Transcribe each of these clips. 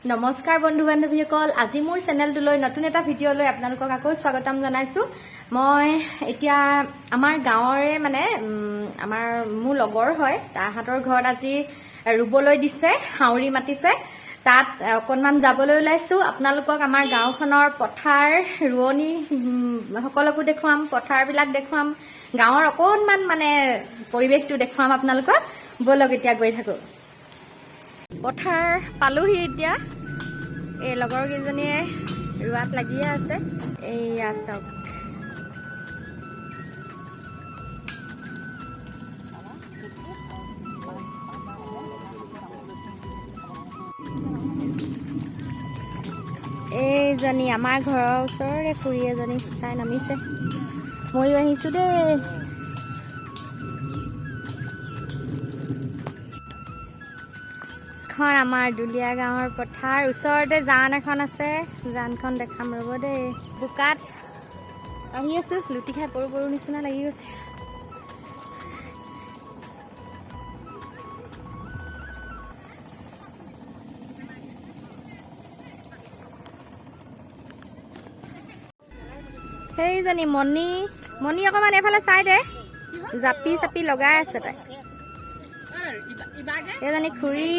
নমস্কাৰ বন্ধু বান্ধৱীসকল, আজি মোৰ চেনেলটোলৈ নতুন এটা ভিডিঅ'লৈ আপোনালোকক আকৌ স্বাগতম জনাইছোঁ। মই এতিয়া আমাৰ গাঁৱৰে মোৰ লগৰ হয়, তাহাঁতৰ ঘৰত আজি ৰুবলৈ দিছে, হাউৰি মাতিছে, তাত অকণমান যাবলৈ ওলাইছোঁ। আপোনালোকক আমাৰ গাঁওখনৰ পথাৰ ৰোৱনী সকলকো দেখুৱাম, পথাৰবিলাক দেখুৱাম, গাঁৱৰ অকণমান পৰিৱেশটো দেখুৱাম আপোনালোকক। ব'লক এতিয়া গৈ থাকোঁ। পথাৰ পালোহি এতিয়া। এই লগৰ কেইজনীয়ে ৰোৱাত লাগিয়ে আছে। এইয়া চাওক, এইজনী আমাৰ ঘৰৰ ওচৰৰে খুৰী এজনী, তাই নামিছে, ময়ো আহিছোঁ দেই। এখন আমাৰ দুলীয়া গাঁৱৰ পথাৰ, ওচৰতে জান এখন আছে, জানখন দেখাম ৰ'ব দেই। বোকাত আহি আছোঁ, লুটি খাই পৰু পৰু নিচিনা লাগি গৈছে। সেইজনী মণি অকণমান এইফালে চাই দে, জাপি চাপি লগাই আছে তাই। এইজনী খুৰী,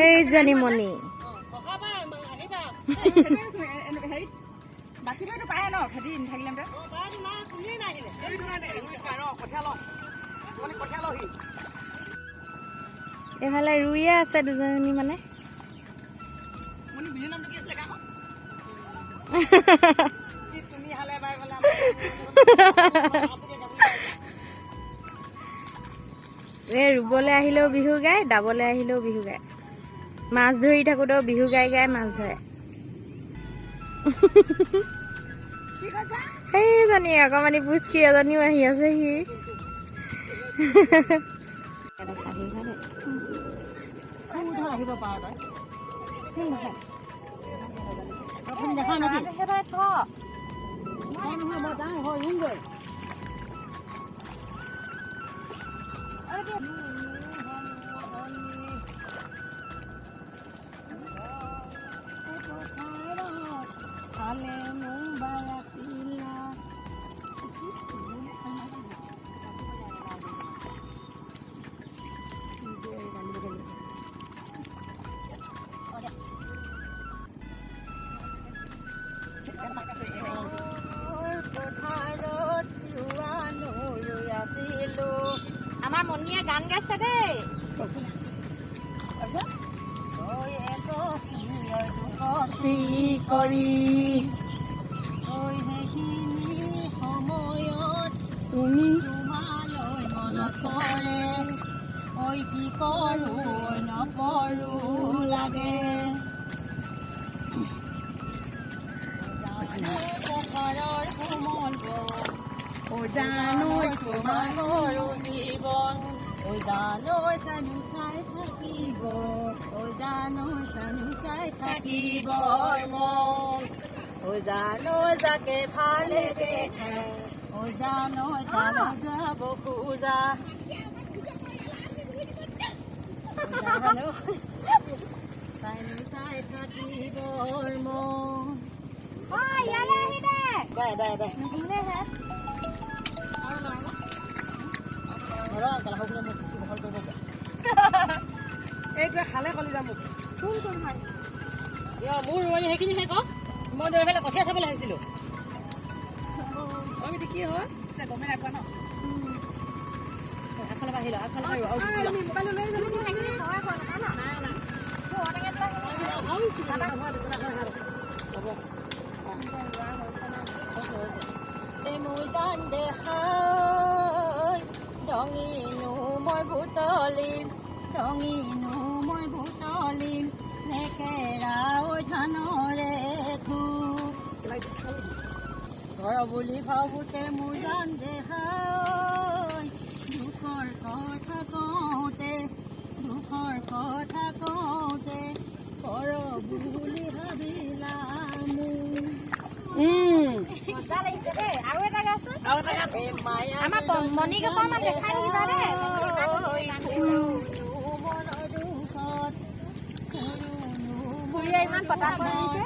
এইজনী মণি। এইফালে ৰুইয়ে আছে দুজনী ৰুবলৈ আহিলেও বিহু গায়, দাবলৈ আহিলেও বিহু গায়, মাছ ধৰি থাকোঁতেও বিহু গাই গাই মাছ ধৰে। সেইজনী অকণমানি পুচকি এজনীও আহি আছে। আমাৰ মণিয়ে গান গাইছে দেই। তুমি তোমালৈ মনত পৰে, ঐ কি কৰোঁ নকৰোঁ লাগে, পথাৰৰ কোমল জানো তোমাৰো জীৱন, জানো চানু চাই থাকিব, জানো চানু চাই থাকিব মন, জানো যাকে ভালে দেখে, জানো জানো যাব খোজা, জানো চানু চাই থাকিব মন। ইয়ালৈ আহি দে, এইটোৱে খালে কলি যাম মোক। কোন কোন হয় মোৰ ৰোৱনী সেইখিনিহে ক, মই দৈ পেলাই কঠীয়া চাবলৈ আহিছিলোঁ। আমি কি হয় গমেই নাপাওঁ ন। আগফালে আহিল, আগফালে মোৰ গান দেখাই ৰঙিনো মই বুটলিম, ৰঙিনো মই বুটলিম, নেকেৰা ধানৰে ঘৰ বুলি ভাবোতে মোৰ গান দেখাই, দুখৰ কথা কওঁতে, দুখৰ কথা কওঁতে, ঘৰ বুলি ভাবিলা মোৰ। মজা লাগিছে দেই। আৰু এটা গাছ, আমাৰ মণিক অকণমান দেখাই দিবা দেই। দুলীয়া ইমান পতা পৰিছে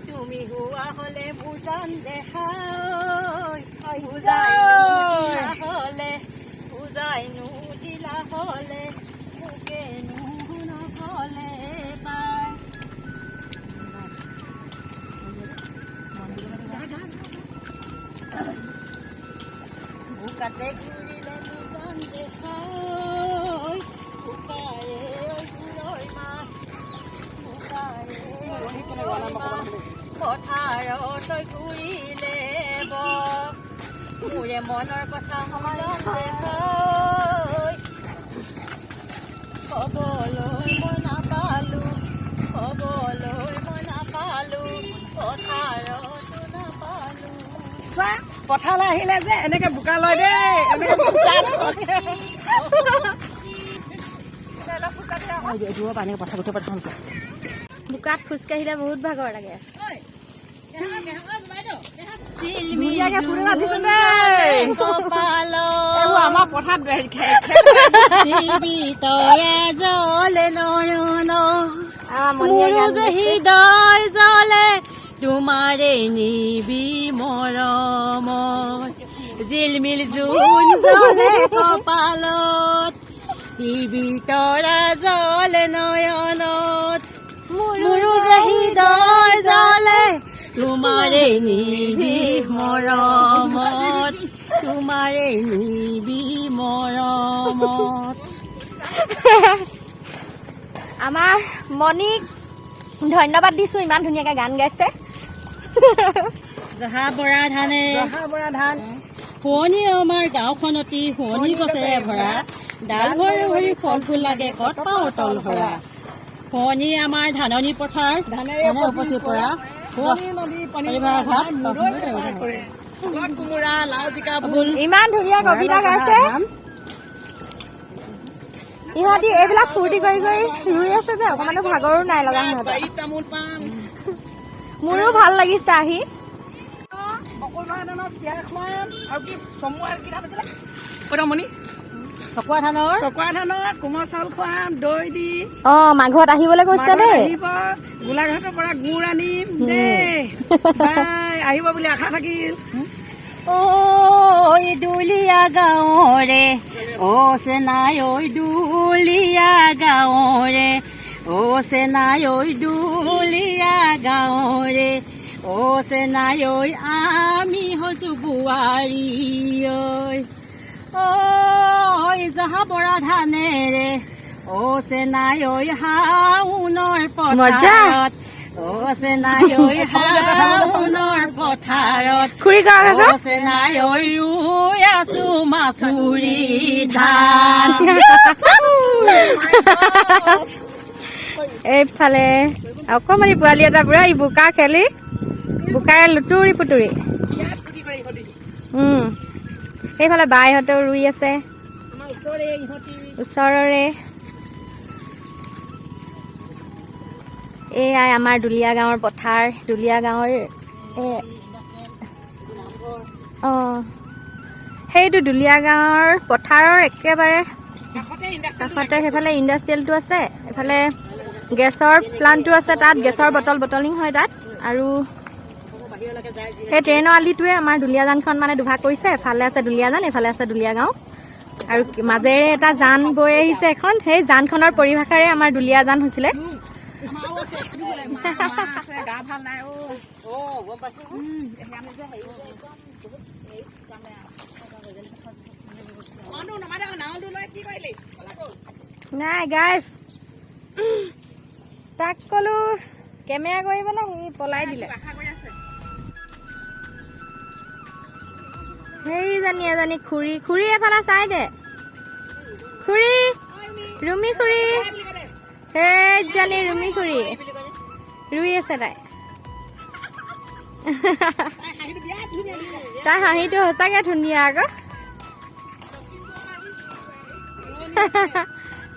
তুমি হোৱা হলে বুজান দেখা হলে বুজাই নুদিলা হলে মোকে নহলে পাই বুকাতে ঘূৰিলে বুজান দেখা বুকাৰে গুৰৈ মাছ বুকাৰে পথাৰত ঘূৰিলে মোৰে মনৰ কথা কবলৈ মই নাপালো পথাৰতো নাপালো চোৱা পথাৰলৈ আহিলে যে এনেকে বোকা লয় দেই বোকাত খোজকাঢ়িলে বহুত ভাগৰ লাগে আমাৰ পথাৰত জলে নয়ন হৃদয় জলে তোমাৰে নিবি মৰমত জিলমিল জোন জলে কপালত টিভি তৰা জলে নয়নত মোৰো যে হৃদয় জলে তোমাৰে নিবি মৰমত তোমাৰে নিবি মৰমত আমাৰ মণিক ধন্যবাদ দিছো ইমান ধুনীয়াকে গান গাইছে জহা বৰা ধানে শুৱনি আমাৰ গাঁওখনতি শুৱনি গছেৰে ভৰা ডাল ভৰি ভৰি ফল ফুল লাগে কত পাওঁ তল ভৰা শুৱনি আমাৰ ধাননি পথাৰ ধানেৰে উপচি পৰা ইমান ধুনীয়া কবিতা গাইছে ইহঁতি এইবিলাক ফূৰ্তি কৰি কৰি ৰুই আছে যে অকমানো ভাগৰো নাই লগা মোৰো ভাল লাগিছে আহি চকুৱা ধানৰ কোমল চাউল খুৱাম দৈ দি মাঘত আহিবলৈ কৈছে দেই গোলাঘাটৰ পৰা গুড় আনিম দেই আহিব বুলি আশা থাকিল ঐ দুলীয়া গাঁৱৰে চেনাই ঐ দুলীয়া গাঁৱৰে চেনাই ঐ দুলীয়া গাঁৱৰে চেনাই ঐ আমি হৈছো বোৱাৰী ঐ জহা বৰা ধানেৰে চেনাই ঐ শাওনৰ পথাৰত চেনাই ঐ শাওনৰ পথাৰত চেনাই ঐ ৰুই আছো মাছুৰি ধান এইফালে অকমানি পোৱালি এটা পুৰা ই বোকা খেলি বোকাৰে লুতুৰি পুতুৰি সেইফালে বাইহঁতেও ৰুই আছে ওচৰৰে এয়াই আমাৰ দুলীয়া গাঁৱৰ পথাৰ দুলীয়া গাঁৱৰ সেইটো দুলীয়া গাঁৱৰ পথাৰৰ একেবাৰে কাষতে সেইফালে ইণ্ডাষ্ট্ৰিয়েলটো আছে এইফালে গেছৰ প্লাণ্টটো আছে তাত গেছৰ বটলিং হয় তাত আৰু সেই ট্ৰেইনৰ আলিটোৱে আমাৰ দুলীয়াজানখন মানে দুভাগ কৰিছে এফালে আছে দুলীয়াজান এফালে আছে দুলীয়া গাঁও আৰু মাজেৰে এটা জান বৈ আহিছে এখন সেই জানখনৰ পৰিভাষাৰে আমাৰ দুলীয়াজান হৈছিলে নাই গাই তাক কলো কেমেৰা কৰিবলৈ সি পলাই দিলে সেইজনী এজনী খুৰী এফালে চাই দে খুৰী ৰুমি খুৰী সেইজনী ৰুমি খুৰী ৰুই আছে তাই হাঁহিটো সঁচাকে ধুনীয়া আকৌ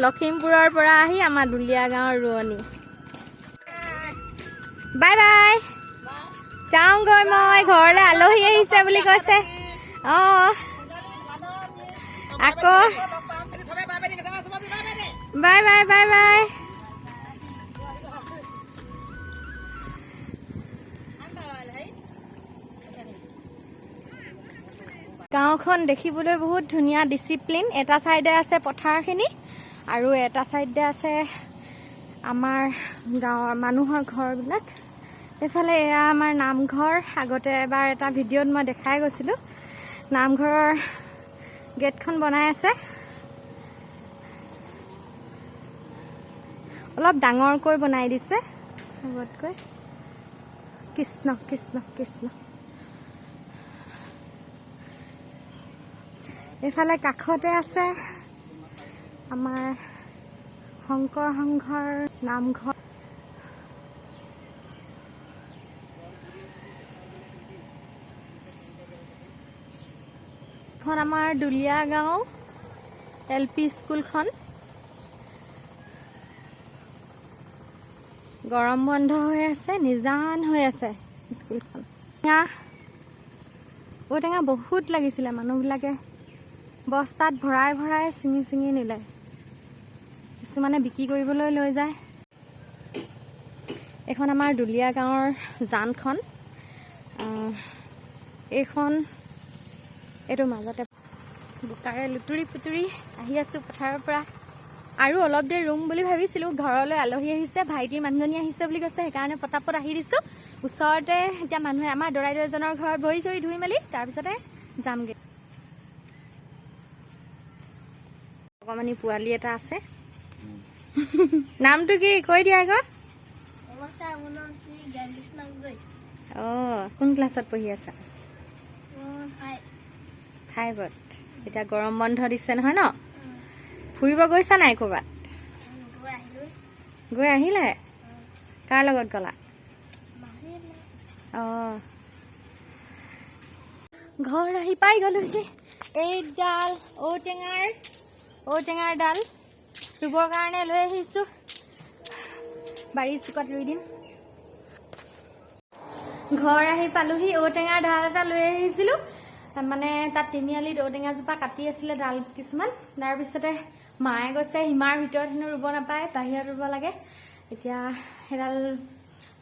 লখিমপুৰৰ পৰা আহি আমাৰ দুলীয়া গাঁৱৰ ৰোৱনী বাই বাই যাওঁগৈ মই ঘৰলৈ আলহী আহিছে বুলি কৈছে আকৌ বাই বাই বাই বাই। গাঁওখন দেখিবলৈ বহুত ধুনীয়া, ডিচিপ্লিন। এটা চাইডে আছে পথাৰখিনি আৰু এটা চাইডে আছে আমাৰ গাঁৱৰ মানুহৰ ঘৰবিলাক। এইফালে এয়া আমাৰ নামঘৰ। আগতে এবাৰ এটা ভিডিঅ'ত মই দেখাই গৈছিলোঁ। নামঘৰৰ গেটখন বনাই আছে, অলপ ডাঙৰকৈ বনাই দিছে আগতকৈ। কৃষ্ণ কৃষ্ণ কৃষ্ণ। এইফালে কাষতে আছে আমাৰ শংকৰ সংঘৰ নামঘৰ। এখন আমাৰ দুলীয়া গাঁও LP স্কুলখন। গৰম বন্ধ হৈ আছে, নিজান হৈ আছে স্কুলখন। ঔটেঙা বহুত লাগিছিলে, মানুহবিলাকে বস্তাত ভৰাই ভৰাই ছিঙি ছিঙি নিলে। কিছুমানে বিক্ৰী কৰিবলৈ লৈ যায়। এইখন আমাৰ দুলীয়া গাঁৱৰ জানখন। এইটো মাজতে বোকাৰে লুতুৰি পুতুৰি আহি আছোঁ পথাৰৰ পৰা। আৰু অলপ দেৰি ৰুম বুলি ভাবিছিলোঁ। ঘৰলৈ আলহী আহিছে, ভাইটিৰ মানুহজনী আহিছে বুলি কৈছে, সেইকাৰণে পটাপট আহি দিছোঁ। ওচৰতে এতিয়া মানুহে আমাৰ দৰাইদেউ এজনৰ ঘৰত ভৰি চৰি ধুই মেলি তাৰপিছতে যামগৈ। অকমানি পোৱালি এটা আছে। নামটো কি কৈ দিয়া আকৌ। কোন ক্লাছত পঢ়ি আছা? 5ত। এতিয়া গৰম বন্ধ দিছে নহয় ন? ফুৰিব গৈছা নাই ক'ৰবাত? গৈ আহিলে? কাৰ লগত গ'লা? ঘৰ আহি পাই গ'লোহি। এইডাল ঔটেঙাৰ ডাল ৰুবৰ কাৰণে লৈ আহিছোঁ। বাৰীৰ চুকত ৰুই দিম। ঘৰ আহি পালোহি। ঔটেঙাৰ ডাল এটা লৈ আহিছিলোঁ। মানে তাত তিনিআলিত ঔটেঙাজোপা কাটি আছিলে ডাল কিছুমান। তাৰপিছতে মায়ে কৈছে সীমাৰ ভিতৰত হেনো ৰুব নাপায়, বাহিৰত ৰুব লাগে। এতিয়া সেইডাল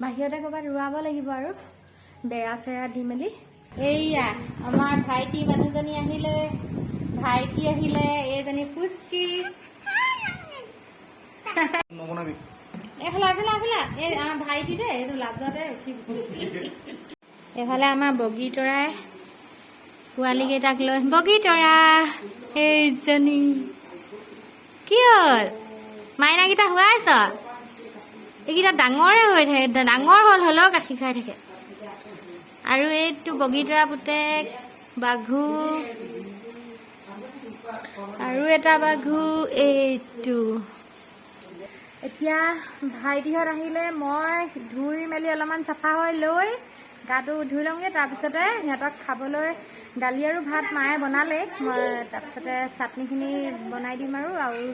বাহিৰতে ক'ৰবাত ৰুৱাব লাগিব আৰু বেৰা চেৰা দি মেলি। এইয়া আমাৰ ভাইটি মানুহজনী আহিলে, ভাইটি আহিলে, এইজনী পুচকি। এইফালে এই আমাৰ ভাইটি দেই, এইটো লাজতে উঠি গুচি। এইফালে আমাৰ বগী তৰাই পোৱালি কেইটাক লৈ। বগী তৰা এইজনী কি হ'ল? মাইনাকেইটা শুৱাইছ? এইকেইটা ডাঙৰে হৈ থাকে, ডাঙৰ হ'লেও গাখীৰ খাই থাকে। আৰু এইটো বগীতৰা পুতেক বাঘু, আৰু এটা বাঘু এইটো। এতিয়া ভাইটিহঁত আহিলে, মই ধুই মেলি অলপমান চাফা হৈ লৈ গাটো ধুই লওঁগৈ। তাৰপিছতে সিহঁতক খাবলৈ দালি আৰু ভাত মায়ে বনালে। মই তাৰপিছতে চাটনিখিনি বনাই দিম আৰু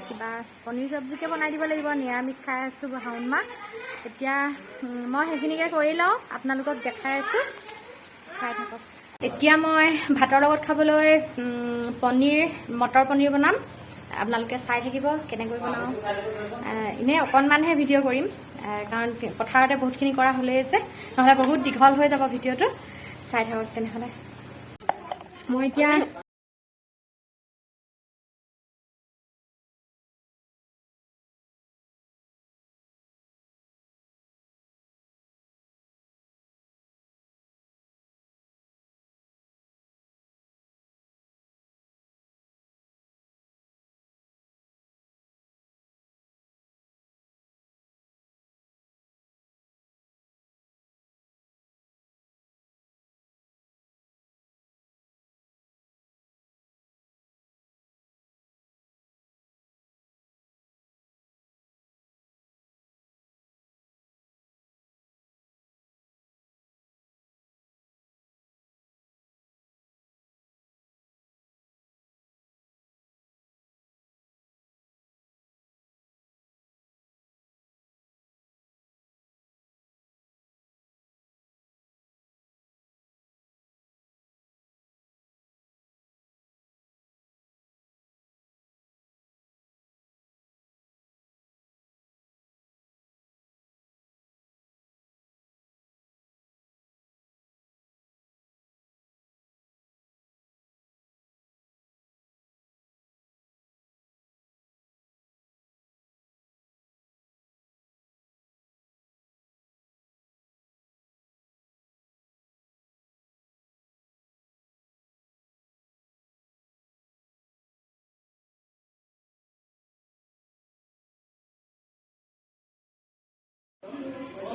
কিবা পনীৰ চব্জিকে বনাই দিব লাগিব। নিৰামিষ খাই আছোঁ শাওণ মাহ। এতিয়া মই সেইখিনিকে কৰি লওঁ, আপোনালোকক দেখাই আছোঁ, চাই থাকক। এতিয়া মই ভাতৰ লগত খাবলৈ মটৰ পনীৰ বনাম। আপোনালোকে চাই থাকিব কেনেকৈ বনাওঁ। এনেই অকণমানহে ভিডিঅ' কৰিম, কাৰণ পথাৰতে বহুতখিনি কৰা হ'লেই যে, নহ'লে বহুত দীঘল হৈ যাব ভিডিঅ'টো। চাই থাকক তেনেহ'লে। মই এতিয়া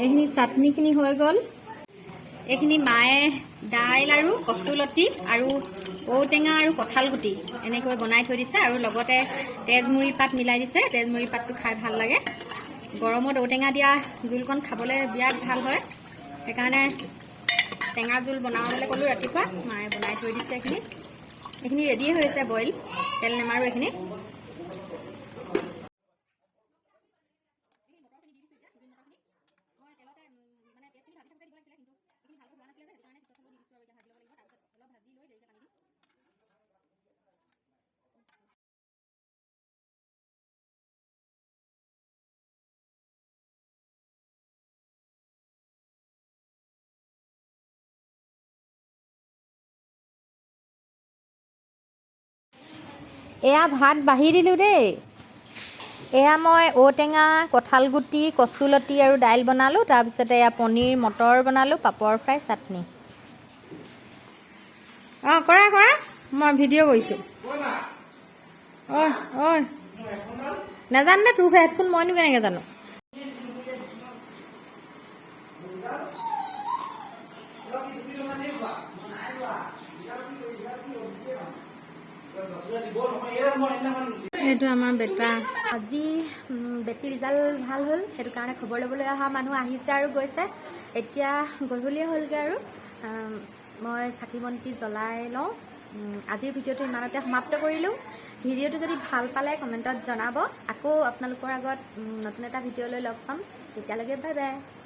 এইখিনি চাটনিখিনি হৈ গ'ল। এইখিনি মায়ে দাইল আৰু কচুলতি আৰু ঔটেঙা আৰু কঁঠালগুটি এনেকৈ বনাই থৈ দিছে আৰু লগতে তেজমুৰি পাত মিলাই দিছে। তেজমুৰি পাতটো খাই ভাল লাগে। গৰমত ঔটেঙা দিয়া জোলকণ খাবলৈ বিৰাট ভাল হয়। সেইকাৰণে টেঙা জোল বনাবলৈ ক'লোঁ ৰাতিপুৱা, মায়ে বনাই থৈ দিছে। এইখিনি ৰেডিয়ে হৈছে, বইল, তেল নেমাৰো এইখিনি। এয়া ভাত বাঢ়ি দিলোঁ দেই। এয়া মই ঔটেঙা, কঁঠালগুটি, কচুলতি আৰু দাইল বনালোঁ। তাৰপিছতে এয়া পনীৰ মটৰ বনালোঁ, পাপৰ ফ্ৰাই, চাটনি। অঁ কৰা কৰা, মই ভিডিঅ' কৰিছোঁ। ঐ ঐ নাজানো দে, তোৰ হেডফোন মইনো কেনেকৈ জানো। সেইটো আমাৰ বেটা। আজি বেটি ৰিজাল্ট ভাল হ'ল, সেইটো কাৰণে খবৰ ল'বলৈ অহা মানুহ আহিছে আৰু গৈছে। এতিয়া গধূলিয়ে হ'লগৈ আৰু মই চাকি বন্তি জ্বলাই লওঁ। আজিৰ ভিডিঅ'টো ইমানতে সমাপ্ত কৰিলোঁ। ভিডিঅ'টো যদি ভাল পালে কমেণ্টত জনাব। আকৌ আপোনালোকৰ আগত নতুন এটা ভিডিঅ' লৈ লগ পাম। তেতিয়ালৈকে বাই বাই।